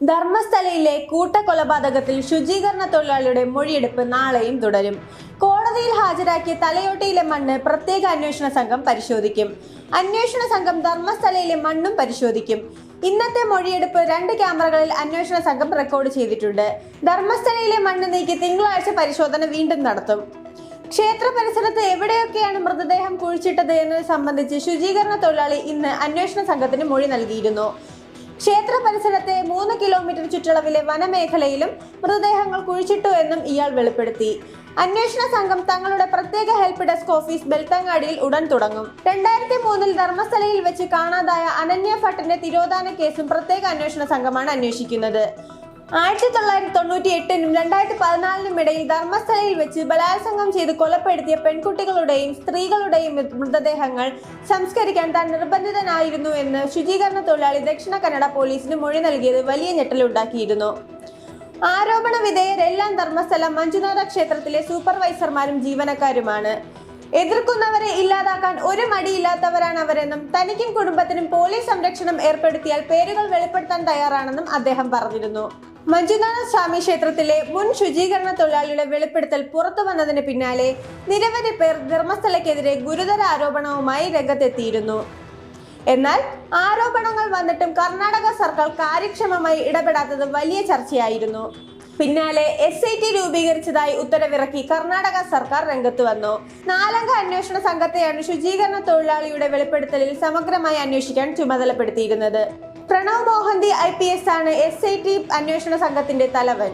ധർമ്മസ്ഥലയിലെ കൂട്ടക്കൊലപാതകത്തിൽ ശുചീകരണ തൊഴിലാളിയുടെ മൊഴിയെടുപ്പ് നാളെയും തുടരും. കോടതിയിൽ ഹാജരാക്കിയ തലയോട്ടിയിലെ മണ്ണ് പ്രത്യേക അന്വേഷണ സംഘം പരിശോധിക്കും. അന്വേഷണ സംഘം ധർമ്മസ്ഥലയിലെ മണ്ണും പരിശോധിക്കും. ഇന്നത്തെ മൊഴിയെടുപ്പ് 2 ക്യാമറകളിൽ അന്വേഷണ സംഘം റെക്കോർഡ് ചെയ്തിട്ടുണ്ട്. ധർമ്മസ്ഥലയിലെ മണ്ണ് നീക്കി തിങ്കളാഴ്ച പരിശോധന വീണ്ടും നടത്തും. ക്ഷേത്ര പരിസരത്ത് എവിടെയൊക്കെയാണ് മൃതദേഹം കുഴിച്ചിട്ടത് എന്നത് സംബന്ധിച്ച് ശുചീകരണ തൊഴിലാളി ഇന്ന് അന്വേഷണ സംഘത്തിന് മൊഴി നൽകിയിരുന്നു. ക്ഷേത്ര പരിസരത്തെ 3 കിലോമീറ്റർ ചുറ്റളവിലെ വനമേഖലയിലും മൃതദേഹങ്ങൾ കുഴിച്ചിട്ടു എന്നും ഇയാൾ വെളിപ്പെടുത്തി. അന്വേഷണ സംഘം തങ്ങളുടെ പ്രത്യേക ഹെൽപ്പ് ഡെസ്ക് ഓഫീസ് ബെൽത്തങ്ങാടിയിൽ ഉടൻ തുടങ്ങും. 2003 ധർമ്മസ്ഥലയിൽ വെച്ച് കാണാതായ അനന്യ ഭട്ടിന്റെ തിരോധാന കേസും പ്രത്യേക അന്വേഷണ സംഘമാണ് അന്വേഷിക്കുന്നത്. 1998-നും 2014-നും ഇടയിൽ ധർമ്മസ്ഥലയിൽ വെച്ച് ബലാത്സംഗം ചെയ്ത് കൊലപ്പെടുത്തിയ പെൺകുട്ടികളുടെയും സ്ത്രീകളുടെയും മൃതദേഹങ്ങൾ സംസ്കരിക്കാൻ താൻ നിർബന്ധിതനായിരുന്നു എന്ന് ശുചീകരണ തൊഴിലാളി ദക്ഷിണ കന്നഡ പോലീസിന് മൊഴി നൽകിയത് വലിയ ഞെട്ടലുണ്ടാക്കിയിരുന്നു. ആരോപണ വിധേയരെല്ലാം ധർമ്മസ്ഥലം മഞ്ജുനാഥ ക്ഷേത്രത്തിലെ സൂപ്പർവൈസർമാരും ജീവനക്കാരുമാണ്. എതിർക്കുന്നവരെ ഇല്ലാതാക്കാൻ ഒരു മടിയില്ലാത്തവരാണ് അവരെന്നും തനിക്കും കുടുംബത്തിനും പോലീസ് സംരക്ഷണം ഏർപ്പെടുത്തിയാൽ പേരുകൾ വെളിപ്പെടുത്താൻ തയ്യാറാണെന്നും അദ്ദേഹം പറഞ്ഞിരുന്നു. മഞ്ജുനാഥ സ്വാമി ക്ഷേത്രത്തിലെ മുൻ ശുചീകരണ തൊഴിലാളിയുടെ വെളിപ്പെടുത്തൽ പുറത്തു വന്നതിന് പിന്നാലെ നിരവധി പേർ ധർമ്മസ്ഥലയ്ക്കെതിരെ ഗുരുതര ആരോപണവുമായി രംഗത്തെത്തിയിരുന്നു. എന്നാൽ ആരോപണങ്ങൾ വന്നിട്ടും കർണാടക സർക്കാർ കാര്യക്ഷമമായി ഇടപെടാത്തത് വലിയ ചർച്ചയായിരുന്നു. പിന്നാലെ SIT രൂപീകരിച്ചതായി ഉത്തരവിറക്കി കർണാടക സർക്കാർ രംഗത്ത് വന്നു. 4 അംഗ അന്വേഷണ സംഘത്തെയാണ് ശുചീകരണ തൊഴിലാളിയുടെ വെളിപ്പെടുത്തലിൽ സമഗ്രമായി അന്വേഷിക്കാൻ ചുമതലപ്പെടുത്തിയിരുന്നത്. പ്രണവ് മോഹന്തി IPS ആണ് SIT അന്വേഷണ സംഘത്തിന്റെ തലവൻ.